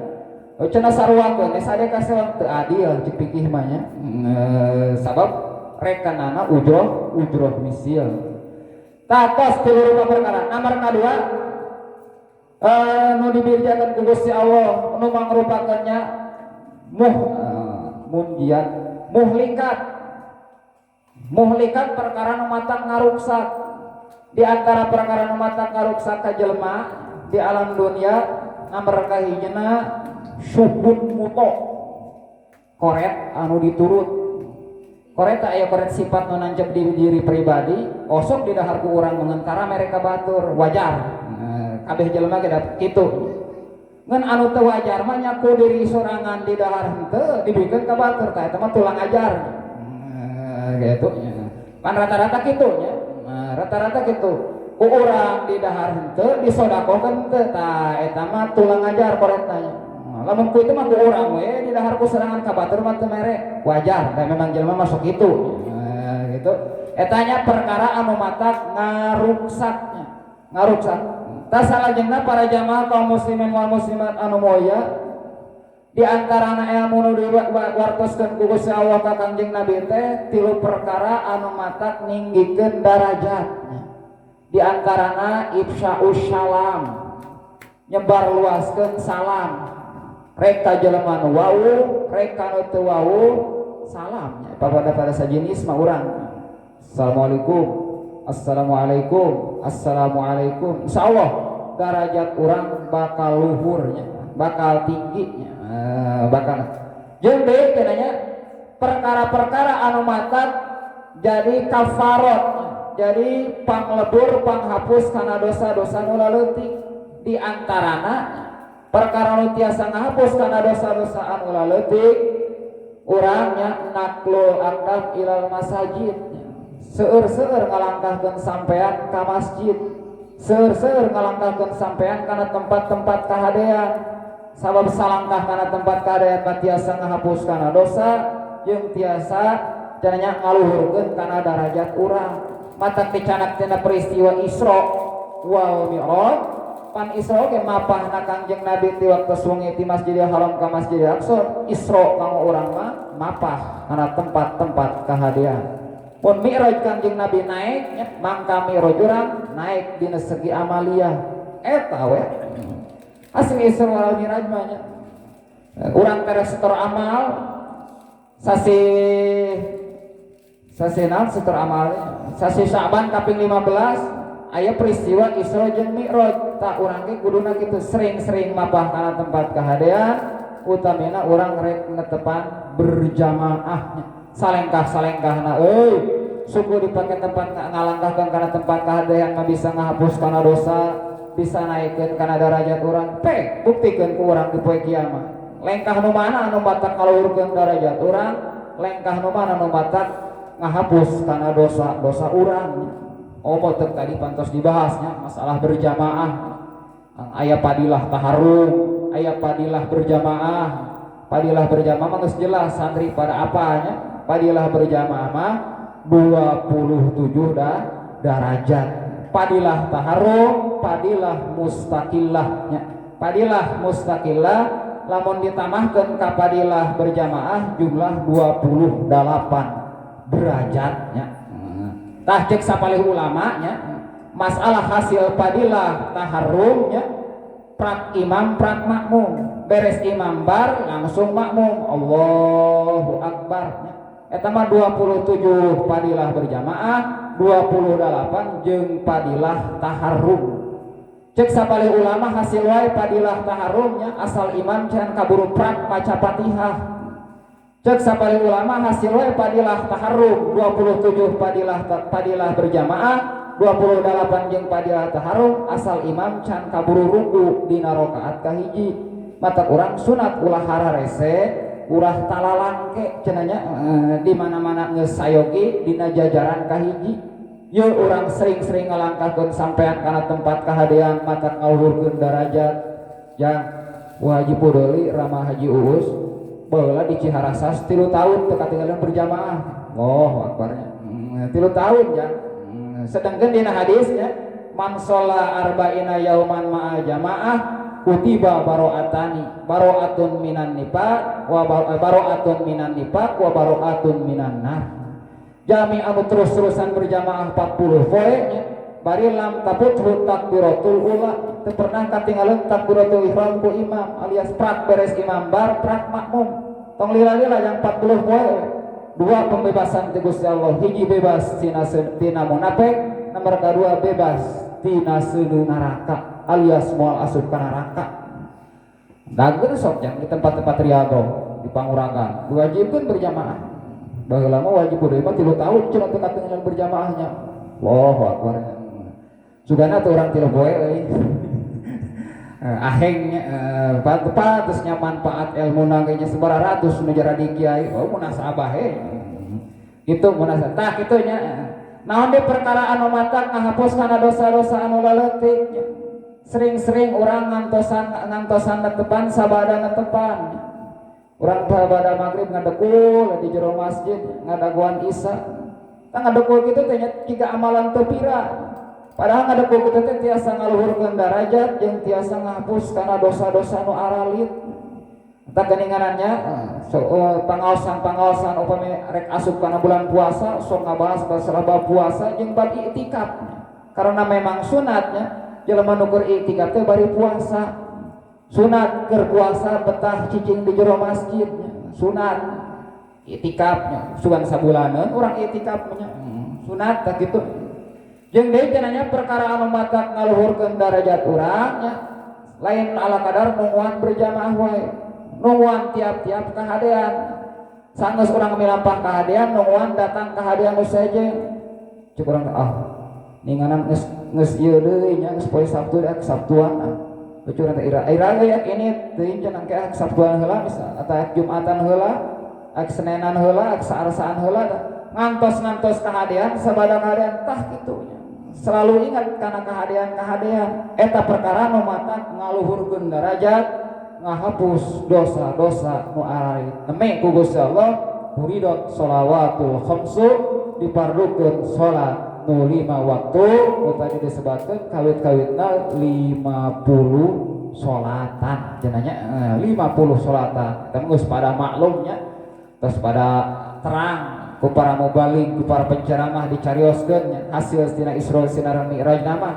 Cenah sarwakeun teh sadeka teu adil cik pikih mah nya. Sabab rekanana ujroh misil. Tatos tilu perkara. Nomor kadua nu dibirjakeun ku Gusti Allah nu mangrupakeunnya munjiat muhlikat perkara nu matang ngaruksak. Di antara perkara nu matang ngaruksak ka jelema di alam dunia nomor kahijina syuhud muto koret anu diturut. Koret aya koret sifat nu nancep di diri pribadi osok di dahar ku urang mengenkara mereka batur wajar. Kabeh jelema ge kitu. ngan anu teu wajar mah nya ku diri sorangan di dahar henteu dibikeun ka batur tah eta mah tulang ajar gitu nya kan rata-rata kitu nya rata-rata kitu ku urang di dahar henteu disodakokeun teu tah eta mah tulang ajar koretna nya lamun ku itu mah ku urang we di dahar ku sorangan ka batur mah teu mere wajar da memang jelema masuk kitu gitu eta nya perkara anu matak ngaruksaknya ngaruksak tah salajengna para jamaah kaum muslimin wal muslimat anu moya di antarana ilmu nu diwartoskeun ku Gusti Allah ka Kangjeng Nabi teh tilu perkara anu matak ninggikeun darajatnya di antarana ifsya'us salam nyebar luaskeun salam rek ka jelema nu wau rek ka nu teu wau salamnya pada sajenis mah urang assalamualaikum assalamualaikum assalamualaikum insyaallah derajat urang bakal luhurnya bakal tingginya bakal jeung deui kenanya perkara-perkara anu matak jadi kafarot jadi panglebur panghapus kana dosa-dosa nu laleutik di antarana perkara nu tiasa ngahapus kana dosa-dosa anu laleutik urangnya naklul aqdam ilal masajid seueur-seueur ngalangkahkeun sampean ka masjid seueur-seueur ngalangkahkeun sampean kana tempat-tempat kahadean sabab salangkah kana tempat kahadean mah tiasa ngahapus kana dosa jeung tiasa cenanya ngaluhurkeun kana darajat urang matak dicanak tina peristiwa Isra wal Mi'raj pan Isra ge mapahna Kangjeng Nabi ti waktu sungi ti Masjidil Haram ka Masjidil Aqsa Isra kanggo urang mah mapah kana tempat-tempat kahadean pun Mi'raj Kangjeng Nabi naik mangka Mi'raj urang naik dina segi amaliyah eta we asli Isra wal Mi'raj mah nya urang teres setor amal sasi naon setor amal sasi Sa'ban kaping 15 aya peristiwa Isra jeung Mi'raj tak urang ge kuduna kitu sering-sering mapah kana tempat kahadean utamina urang rek netepan berjamaahnya salengkah-salengkahna suku dipake tempat ngalangkahkeun kana tempat kahadean mah bisa ngahapus kana dosa bisa naikeun kana derajat urang teh buktikeun ku urang di poe kiamat lengkah nu mana anu batak ngaluhurkeun derajat urang lengkah nu mana anu batak ngahapus kana dosa-dosa urang teu tadi pantos dibahasnya masalah berjamaah aya padilah taharrum aya padilah berjamaah mah geus jelas santri pada apanya padilah berjamaah mah 27 darajat padilah taharrum padilah mustaqillahnya padilah mustaqillah lamun ditambahkeun ka padilah berjamaah jumlah 28 derajatnya tah cek sapalih ulama nya masalah hasil padilah taharrumnya prak imam prak makmum beres imam bar langsung makmum Allahu akbar eta mah 27 padilah berjamaah 28 jeung padilah taharrum cek sapalih ulama hasil wae padilah taharrumnya asal imam can kaburu prak maca Fatihah cek sapalih ulama hasil wae padilah taharrum 27 padilah berjamaah 28 jeung padilah taharrum asal imam can kaburu ruku dina rakaat kahiji mata urang sunat ulah hararese urah talalangke cenanya di mana-mana geus sayogi dina jajaran kahiji ye urang sering-sering ngalangkahkeun sampean kana tempat kahadean mata ngaluhurkeun darajat yang Haji Pudoli Rama Haji Uus baheula di Ciharasas 3 tahun teu katinggalan berjamaah Allahu akbarnya 3 tahun ya sedangkan dina hadisnya man sholla arba'ina yauman ma'a jamaah kutiba baro'atun minan nifaq wa baro'atun minan nar jami anu terus-terusan berjamaah 40 poe nya bari lam taputhu takbiratul ula teu pernah katinggalan takbiratul ihram ku imam alias prak beres imam bar prak makmum tong lila-lila yang 40 poe 2 pembebasan ti Gusti Allah hiji bebas tina munafik nomor kedua bebas tina seudeuh neraka alias moal asup ka neraka. Dageun sok yang di tempat-tempat riyadhah di Panguragan diwajibkeun berjamaah. Baheula mah wajib deui mah 3 tahun cenah teu katinggalan berjamaahnya. Allahu akbar. Sugana teu urang 3 poe euy. ahengnya patusnya manfaat ilmu nangenya sabaratus nu jara di kiai oh munasabah itu munasabah tah kitunya naon di perkara anu matak ngahapus kana dosa-dosa anu leutik sering-sering urang ngantosan netepan sabada netepan urang sabada magrib ngadekul di jero masjid ngadaguan isya tah ngadekul kitu teh tiga amalan teu pira. Padahal ngadekul kitu teh tiasa ngaluhurkeun darajat jeung tiasa ngahapus kana dosa-dosa nu aralit. Eta geuninganannya pangaosan upami rek asup kana bulan puasa sok ngabahas masalah bab puasa jeung bab iktikaf. Karena memang sunatnya jelema nu keur iktikaf teh bari puasa. Sunat keur puasa betah cicing di jero masjid. Sunat iktikafnya sugan sabulaneun urang iktikafnya. Sunat tah kitu. Jeung deui cenanya perkara anu matak ngaluhurkeun darajat urang nya lain ala kadar nungguan berjamaah wae nungguan tiap-tiap kahadean sanggeus urang milampah kahadean nungguan datang kahadean nu sejen cuk urang ninganan geus ieu deui nya geus poe Sabtu da Sabtuan cuk urang teh ira ya ini teuing cenah ke Sabtuan heula bisa atawa Jumatan heula ak Senenan heula ak Sarsaan heula ngantos kahadean sabada kahadean tah kitunya selalu ingat karena kehadian eta perkara nu matak ngaluhurkeun darajat ngahapus dosa-dosa nu aralit neme ku Gusti Allah muridot sholawatul khamsu dipardukeun salat nu 5 waktu nu tadi disebutkeun kawit-kawitna 50 salatan cenanya 50 salatan eta geus pada maklumnya terus pada terang ku para mubalik, ku para penceramah dicarioskeun hasil tina Isra sinar Mi'raj nama.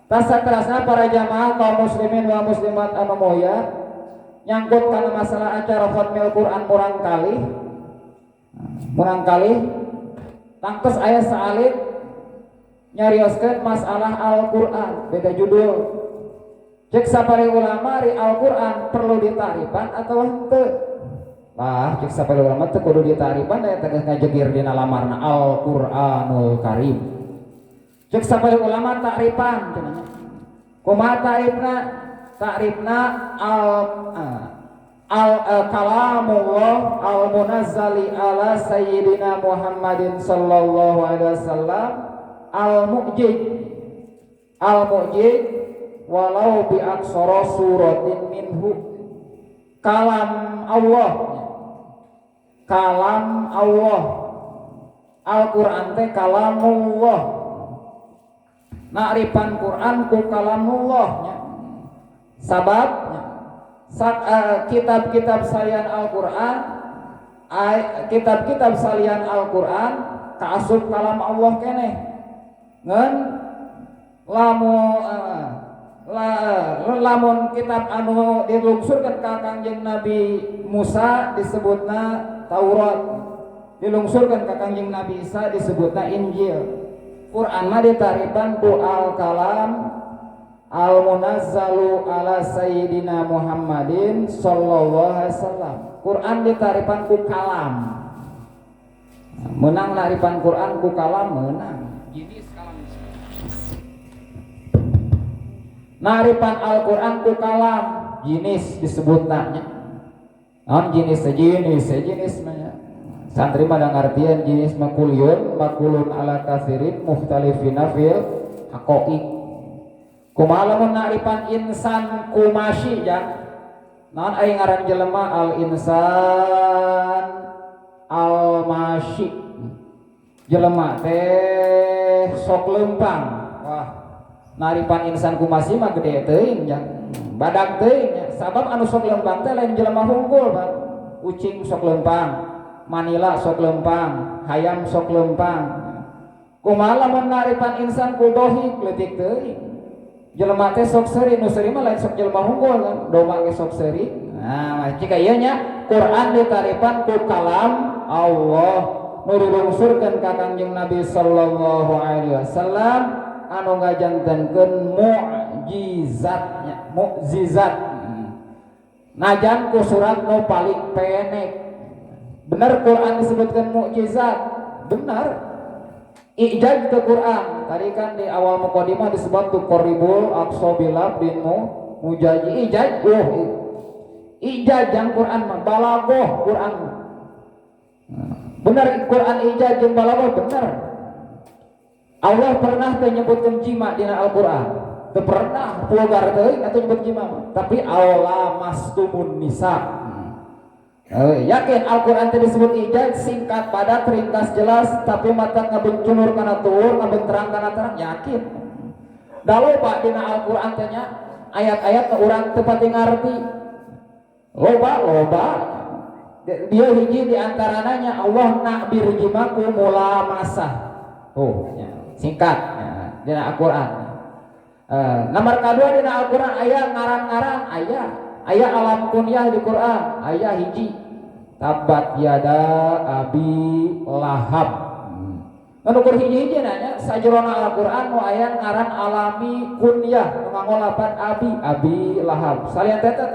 Tas saterasna para jamaah kaum muslimin wa muslimat anu moya nyangkut kana masalah acara khatmil Quran murang kali tangkes aya saalit nyarioskeun masalah Al-Qur'an beda judul. Cek sapari ulama ri Al-Qur'an perlu ditarifan atau henteu? Lah cek sapari ulama teu kudu ditarifan da eta geus ngajegir dina lamarna Al-Qur'anul Karim. Cek sapari ulama takrifan cenah. Kumaha takrifna? Takrifna kalamullah al-munazzali ala sayyidina Muhammadin sallallahu alaihi wasallam al-mu'jid walau bi aksara suratin minhu. Kalam Allah Al-Qur'an teh kalamullah. Nakrifan Qur'an ku kalamullah nya. Sababnya kitab-kitab salian Al-Qur'an kitab-kitab salian Al-Qur'an kaasup kalam Allah keneh. Ngan lamun kitab anu dilungsurkeun ka Kangjeng Nabi Musa disebutna Taurat, dilungsurkeun ka Kangjeng Nabi Isa disebutna Injil. Quran mah ditarifan ku al-kalam al-munazzalu ala sayyidina Muhammadin sallallahu alaihi wasallam. Quran ditarifan ku kalam. Menang narifan Quran ku kalam menang. Narifan Al-Quran ku kalam jenis disebutna nya. Naon jenis mah santri mah ngartieun jenis makulun ala katsirin mukhtalifina fil haqaiq. Kumaha lamun narifan insan ku masyi ja. Naon aya ngaran jelema al-insan al-masyi. Jelema teh sok leumpang. Wah, narifan insan ku masyi mah gede teuing jang. Badag teuing nya. Sabab anu sok leumpang teh lain jelema hunggul, Pak. Ucing sok leumpang. Manila sok lempang, hayam sok lempang. Kumaha lamun narifan insan ku dohik leutik teuing. Jelema teh sok seuri, nu seuri mah lain sok jelema hunggul kan, domba ge sok seuri. Nah, jika ieu nya Quran ditarifan ku kalam Allah nu dilungsurkeun ka Kangjeng Nabi sallallahu alaihi wasallam anu ngajantenkeun mukjizat. Najan ku surat nu paling pendek. Benar Quran disebutkan mukjizat, benar. Ijaz ke Quran. Tadi kan di awal mukadimah disebut tu qaribul aqsa bilab dinmu mujaji ijaj ijaj yang Quran mah balagoh Quran bener Quran ijaj jeung balagoh bener. Allah pernah teu nyebutkeun jima dina Al-Qur'an teu pernah pulgar teuing atuh nyebut jima tapi Allah mastumun nisa. Yakin Al-Quran tadi disebut ijaz singkat padat ringkas jelas tapi mata ngabencunur kana tuur ngabenterang kana terang yakin. Da loba dina Al-Quran teh nya ayat-ayat urang teu pati ngarti. Loba. Dia hiji di antaranya nya Allah nak birjimaku mula masa. Singkat dina Al-Quran. Nomor kedua dina Al-Quran aya ngaran-ngaran aya alam kunyah di Quran aya hiji tabat yada abi lahab. Nukur hiji-hiji nanya sajrona Al-Quran nu aya ngaran alami kunyah nu ngangolapan abi lahab salian teh teh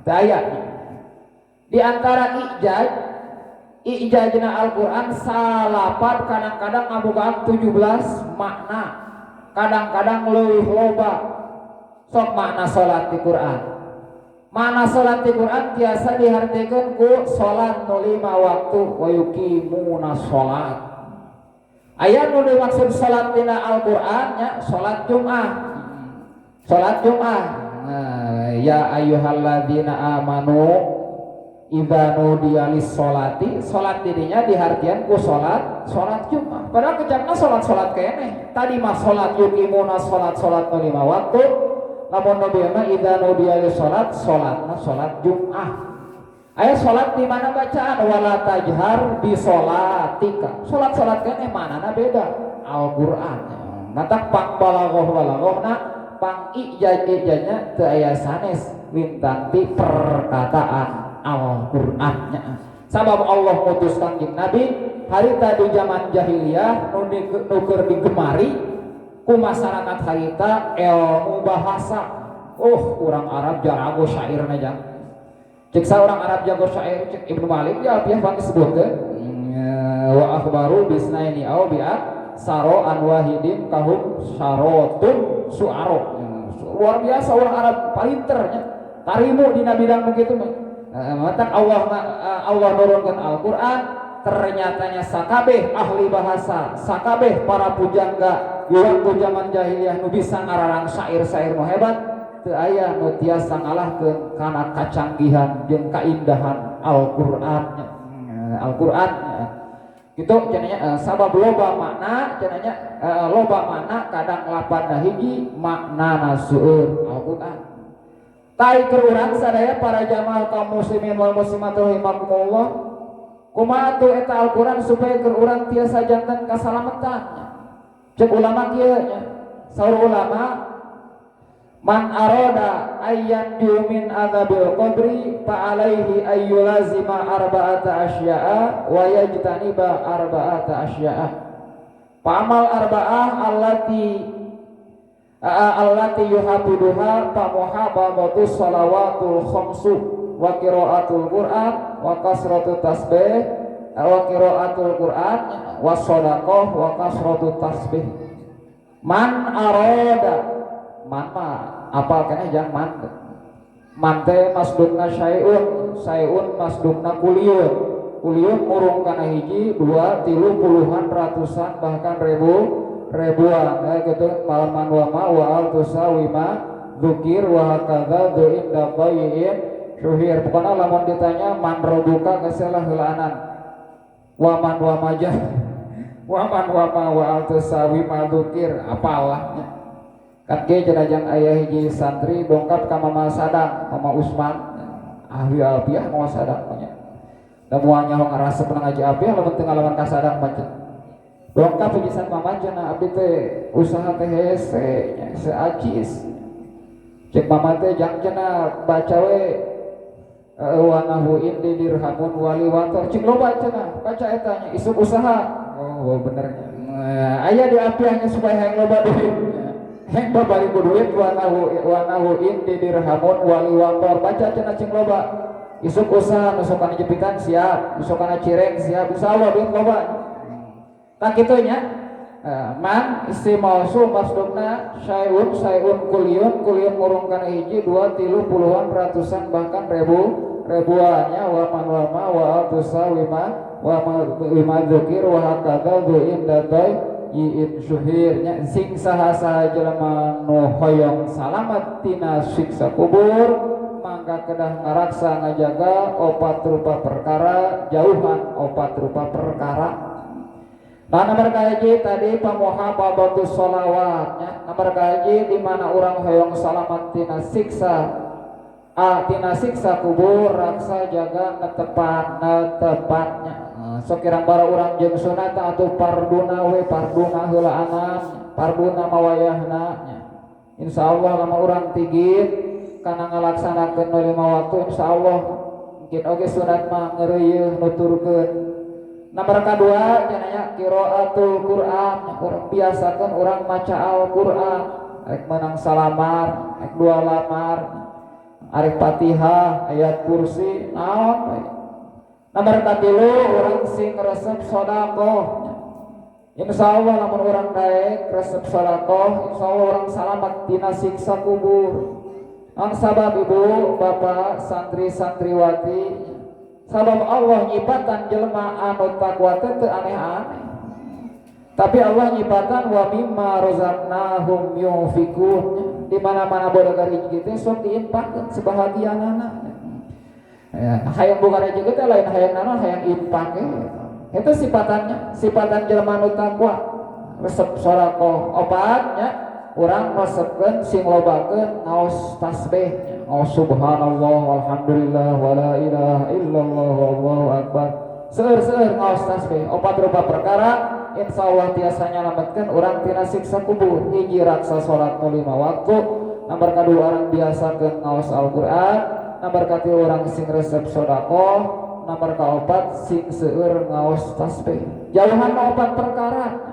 aya di antara ijazna Al-Quran salapat kadang-kadang ngabogaan 17 makna kadang-kadang leuwih loba sok makna salat di Quran. Mana salat di Quran biasa dihartikeun ku salat nu 5 waktu wa yuqimuna salat. Aya nu dimaksud salat dina Al-Qur'an nya salat Jumat. Salat Jumat. Ya ayyuhalladzina amanu idza nudiya lis-sholati salat didinya dihartieun ku salat Jumat. Padahal kecapna salat keneh. Tadi mah salat yuqimuna salat nu 5 waktu. Lamun nabi mah idza nudiya lis-shalat salatna salat Jumat. Aya salat di mana bacaan wala tajhar bi sholatika. Salat keneh manana beda Al-Qur'an. Mata pang balaghahna pang ijaznya teu aya sanes lintang ti perkataan Al-Qur'annya. Sabab Allah ngutus Kangjeng Nabi harita di zaman jahiliyah nu keur digemari ku masyarakat harita ilmu bahasa. Urang Arab jago syairna jang. Cek saurang Arab jago syair cek Ibnu Malik ya piah pang disebutkeun wa akhbaru bisnaini au bi'at saro an wahidin kahum syarotun suaro. Luar biasa orang Arab palinternya tarimu dina bidang begitu mah. Mata Allah nurunkeun Al-Qur'an ternyatanya sakabeh ahli bahasa sakabeh para pujangga di waktu zaman jahiliyah nu bisa ngararang syair-syair nu hebat teu aya nu tiasa ngalahkeun kana kacanggihan jeung kaindahan Al-Qur'annya. Kitu cenanya sabab loba makna cenanya loba makna kadang lapanna hiji maknana seueur Al-Qur'an. Tai keur urang sadaya para jamaah kaum muslimin wal muslimat rahimakumullah kumaha atuh eta Al-Qur'an supaya keur urang tiasa janten kasalametan. Cek ulama kieu nya saur ulama man arada ayyan min adzabil qabri fa alaihi ayyulazima arba'ata asya'a wa yajtaniba arba'ata asya'a. Pamal arba'ah allati yuhabiduha fa muhabbatus salawatul khamsu wa qiraatul Qur'an wa kasratul tasbih wa qiraatul Qur'an wa shadaqah wa kasratul tasbih. Man arada man apal keneh jang man teh masdukna syai'un masdukna kuliyun murung kana hiji dua tilu puluhan ratusan bahkan ribuan gitu malaman wa al tusawima dzikir wa hakadza du'inda bayyin syuhir. Pokona lamun ditanya man robuka kasalah heulaanan wa man wa majah wa man wa ma wa al tusawima dzikir apalah kan ge jenajang aya hiji santri dongkap ka Mama Sadang Mama Usman ahli alfiah Mama Sadang nya da moal nyaho ngarasep ngaji alfiah lamun teu ngalaman ka Sadang baca dongkap hiji san Mama cenah abdi teh usaha teh hese nya seacis cek Mama teh jang cenah baca we wa nahu indi dirhamun wali wator cik loba cenah baca eta nya isuk usaha bener aya di alfiahnya supaya hayang loba duit heng babari ku duit wa nahu indi dirhamun wali wator baca cenah cing loba isuk usaha nusukan jepitan siap nusukan cireng siap insyaallah duit loba tak kitu nya Man isi mausul masdukna syai'un kuliun ngurung kana hiji 2 3 puluhan ratusan bahkan ribuannya wa man wa ma wa atusa wima dzikir wa hakadza du'in datai yi'in syuhirnya sing saha-saha jelema nu hoyong salamet tina siksa kubur mangka kedah ngaraksa ngajaga opat rupa perkara jauhan opat rupa perkara. Nah nomor kaji tadi pamuhababatus sholawatnya nomor kaji di mana orang hoyong salamat tina siksa kubur raksa jaga netepatnya sekirang bara orang jeung sunata atau parduna heula anam parduna mawayahna insyaallah lamun urang tigit kana ngalaksanakeun 5 waktu insyaallah mungkin oge sunat mah ngeureuyeuh nuturkeun. Nomor kedua jananya qiraatul Quran urang biasakeun urang maca Al-Qur'an rek menang salamar rek dua lamar arek Fatihah ayat kursi naon we. Nomor katilu urang sing resep sedekah insyaallah lamun urang daek resep sedekah insyaallah urang salamet tina siksa kubur. Ang sabab ibu bapak santri-santriwati sabab Allah nyipatan jelema anu takwa teu aneh-aneh. Tapi Allah nyipatan wa mimma razaqnahum yunfikun. Di mana-mana bodagar hiji teh sok diinfakkeun sebahagianana. Ya, hayang boga rezeki teh lain hayangnana hayang infak Itu sifatan jelema anu takwa. Resep sedekah obatnya urang resepkeun sing lobakeun ngaos tasbih. Oh subhanallah walhamdulillah wala ilaha illallah wallahu akbar seueur ngaos tasbih opat rupa perkara insyaallah tiasa nyalametkeun urang tina siksa kubur. Hiji raksa salat 5 waktu, nomor kedua orang biasakeun ngaos Al-Qur'an, nomor katilu urang sing resep sedekah, nomor kaopat sing seueur ngaos tasbih. Jauhan opat perkara.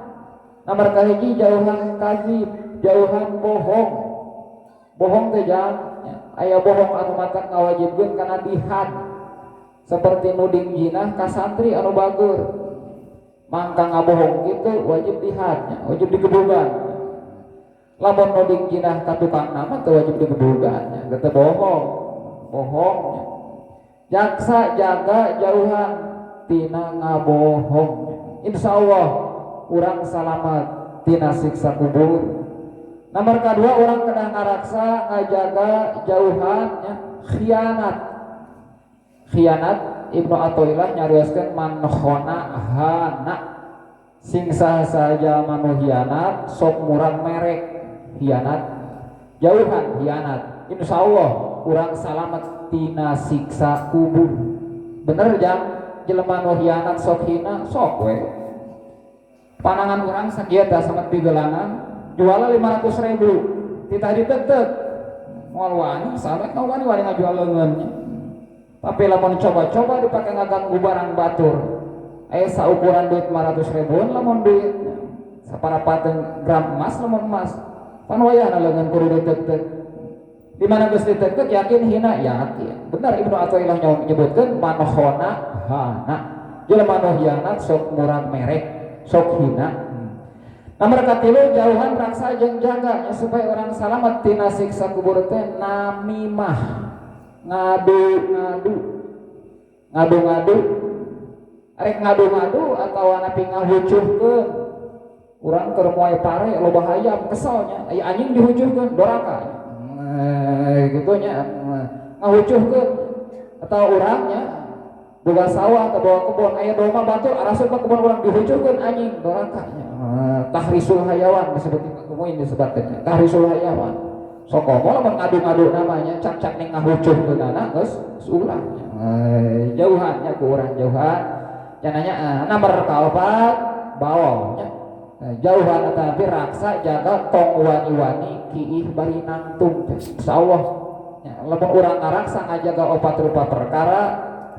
Nomor kahiji jauhan kadzib, jauhan bohong teh jangan aya bohong anu matak ngawajibkeun kana dihad seperti nuding jinah ka santri anu bagur mangka ngabohong kitu wajib dihadnya wajib digebugan lamun nuding jinah ka tukang nama teu wajib digebugannya teu bohongnya jaksa jaga jauhan tina ngabohong insyaallah urang salamet tina siksa kubur. Nomor kedua orang kena ngaraksa ngajaga jauhannya khianat Ibnu Athaillah nyarioskeun man khana sing saha manu khianat sok murang merek khianat jauhan khianat insyaallah urang salamet tina siksa kubur. Bener jang jelema nu khianat sok hina sok we panangan urang sakieu tah samet pigelangan jualan 500.000 titah ditek-tek moal wani sahabat nu wani ngajual leungeunnya tapi lamun coba-coba dipake ngaganggu barang batur aya saukuran duit 500.000 lamun duit saparapateun gram emas lamun emas pan wayahna leungeun kudu ditek-tek di mana geus ditek-tek yakin hina yakin benar Ibnu Athaillah nyebutkeun man khona hana jelema nu hianat sok murang merek sok hina. Nomor katilu jauhan raksa jeung jaganya supaya orang salamet tina siksa kubur teh namimah ngadu arek ngadu atawa napi ngahucuhkeun urang keur moe pare loba hayam keselnya aya anjing dihucuhkeun doraka gitunya ngahucuhkeun atau urangnya boga sawah atau boga kebon aya domba batur araskeun ka kebon urang dihucuhkeun anjing dorakanya tahrisul hayawan disebutkan tahrisul hayawan sokomo lamun ngadu-ngadu namanya cak-cak ning ngahucuhkeunana geus ulah jauhannya ku urang jauhan cenanya nomor kaopat bawahnya jauhan tapi raksa jaga tong wani-wani kiih bari nangtung insyaallah lamun urang ngaraksa ngajaga opat rupa perkara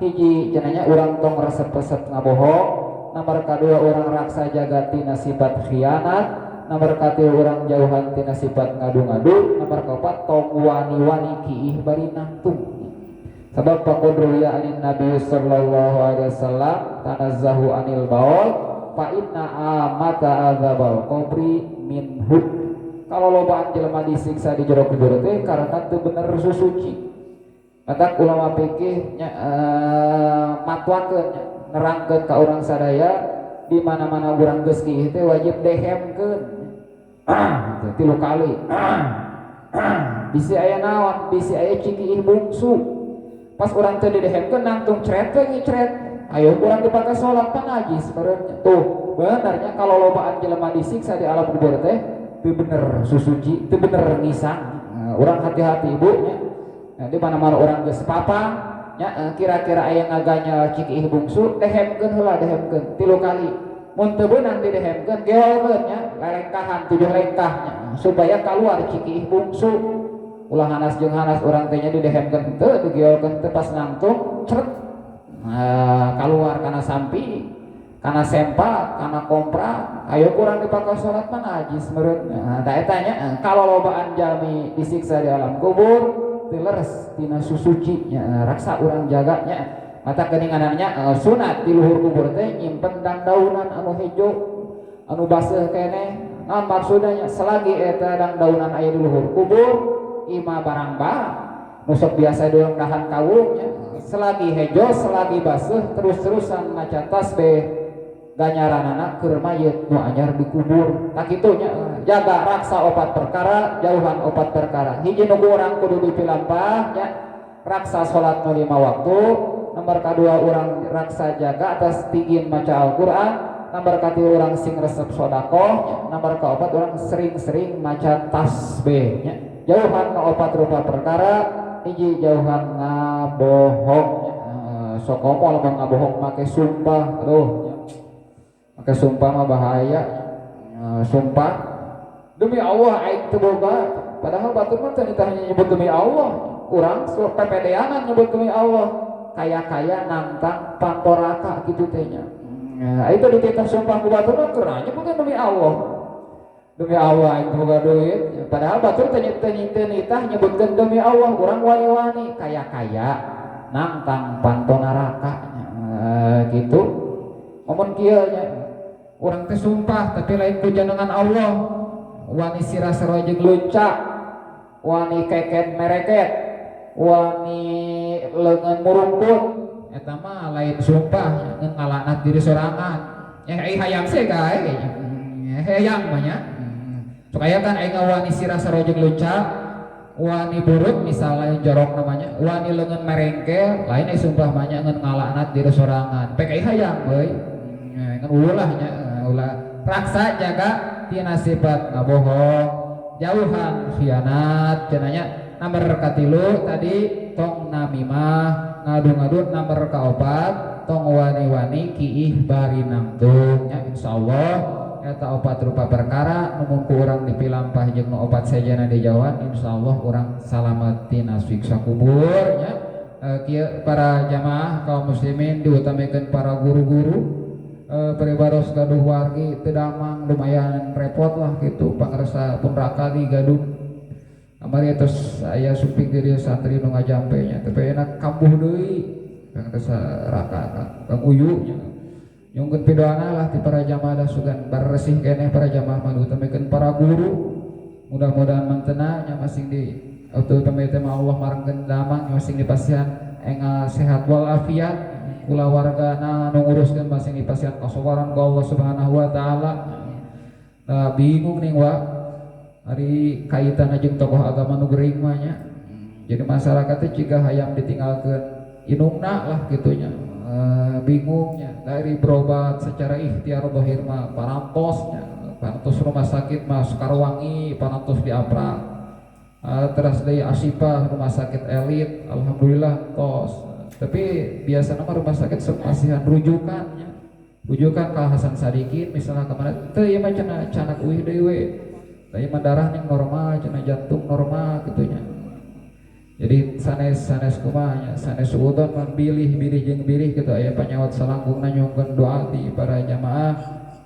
hiji cenanya urang tong resep-resep ngabohong. Nomor kedua orang raksa jaga tina sifat khianat, nomor katilu orang jauhan tina sifat ngadu-ngadu, nomor keempat tong wani-wani kiih bari nangtung. Sebab paqudruya anin Nabi sallallahu alaihi wasallam tanazzahu anil baul fa inna amata adzabal qabri minhu. Kalau lobaan jelema disiksa di jero kubur teh karena teu bener susuci. Mata ulama fikih nya matwakeun nya nerangkeun ka urang sadaya di mana-mana urang geus kieu teh wajib dehemkeun. Tilu kali. Bisi aya naon, bisi aya ciki bungsu. Pas urang teh didehemkeun nangtung cret we ngicret. Ayo urang dipake salat pan najis bareutnya. Tuh, benernya kalau lobaan jelema disiksa di alam kubur teh teu bener susuci, teu bener ngisang. Urang hati-hati ibu nya. Nah, di mana-mana urang geus papa nya kira-kira aya ngaganya ciki bungsu, dehemkeun heula dehemkeun 3 kali. Mun teu beunang didehemkeun geolkeun nya, lelengkahan 7 lengkah nya supaya keluar ciki bungsu. Ulah hanas jeung hanas urang teh nya didehemkeun teu digeolkeun teu pas nangtung cret. Keluar kana sampi, kana sempa, kana kompra, ayo kurang dipake salat mah najis meureutnya. Nah, da eta nya kalau lobaan jalmi disiksa di alam kubur teu leres tina susuci nya, raksa urang jaga nya. Mata keninganannya sunat di luhur kubur teh nyimpen dandaunan anu hejo, anu baseuh keneh. Naon maksudnya selagi eta dandaunan aya di luhur kubur ima barang-barang nu sok biasa doang dahan kawung nya. Selagi hejo, selagi baseuh terus-terusan maca tasbih ganyaranana keur mayit nu anyar dikubur. Tak kitu nya jaga raksa 4 perkara, jauhan 4 perkara. Hiji nu urang kudu dipilampah nya raksa salat 5 waktu. Nomor kedua urang raksa jaga atas tingin maca Al-Qur'an. Nomor katilu urang sing resep sedekah. Nomor kaopat urang sering-sering maca tasbih nya. Jauhan 4 rupa perkara. Hiji jauhan ngabohong. Sok komo lamun ngabohong make sumpah. Aduh, make sumpah mah bahaya. Sumpah demi Allah aing teu boga, padahal batur mah teu ditanya nyebut demi Allah. Urang sok pepedeanan nyebut demi Allah. Kaya-kaya nantang pantoraka kitu teh nya. Itu dititah sumpah ku batur mah keur nyebutkeun demi Allah. Demi Allah aing boga duit, padahal batur teu nitah nyebutkeun demi Allah. Urang wani-wani kaya-kaya nantang panto neraka gitu. Momen kieu nya urang teh sumpah tapi lain pujangan Allah. Wani sirah sarua jeung luncak, wani keket mereket, wani leungeun murungkut. Eta mah lain sumpah ngeun ngalaknat diri sorangan. Nya hayang sih gae hayang mah nya. Sok aya kan aing wani sirah sarua jeung luncak, wani buruk misalnya jorok namanya, wani leungeun merengkel, lain ai sumpah mah nya ngeun ngalaknat diri sorangan. Pek ai hayang euy. Ngan ulah nya ulah raksa jaga tina sifat ngabohong, jauhan khianat cenanya. Nomor katilu tadi tong namimah, ngadu-ngadu. Nomor kaopat tong wani-wani kiih bari nangtung nya insyaallah eta 4 rupa perkara nu mun ku urang dipilampah jeung nu 4 sajana dijauhan insyaallah urang salamet tina siksa kubur nya. Kieu para jamaah kaum muslimin diutamakeun para guru-guru peribaros gaduh wargi teu damang lumayan repot lah kitu pangresa pun rakali gaduh. Amari tos aya suping di dieu santri nu ngajampe nya teu enak kambuh deui pangresa raka Kang Uyu nya. Nyungkeun pidoana lah ti para jamaah da sugan baresih keneh para jamaah mah utamakeun para guru. Mudah-mudahan mantena nya masing di auto pamete mah Allah marengkeun damang masing dipasihan engal sehat wal afiat. Kula wargana nu nguruskeun masing dipasihan kasabaran ku Allah Subhanahu wa taala. Bingung ning wa ari kaitanna jeung tokoh agama nu geuring mah nya. Jadi masyarakat teh ciga hayang ditinggalkeun inungna lah kitu nya. Bingungnya dari berobat secara ikhtiar bahir mah parantos rumah sakit mah Sukarwangi parantos di Apra, terus dari Asipah rumah sakit elit alhamdulillah tos. Tapi biasanya mah rumah sakit masihan rujukan ka Hasan Sadikin misalnya kemarin teu ieu mah cenah canak uih deui we. Tah ieu mah darah ning normal cenah jantung normal kitu nya. Jadi sanes kumanya sanes suudon man bilih jeung bilih gitu aya panyawat salangkungna nyongkeun doa di para jamaah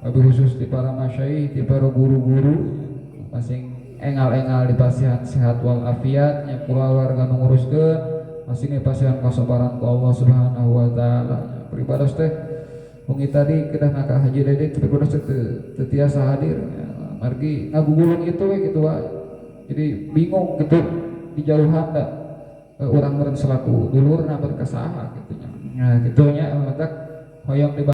wabil khusus di para masyayikh di para guru-guru masing engal-engal dipasihan sehat wal afiat nya kula warga nu nguruskeun masing dipasihan kasabaran ku Allah Subhanahu wa taala. Pribados teh Wengi tadi kedah naka haji dede tapi kudu tetiasa hadir ya, margi ngagugulung itu we gitu wae. Jadi bingung gitu di jauhan da urang meureun selaku dulurna berkesaha gitu nya. Nah kitu nya matak hoyong di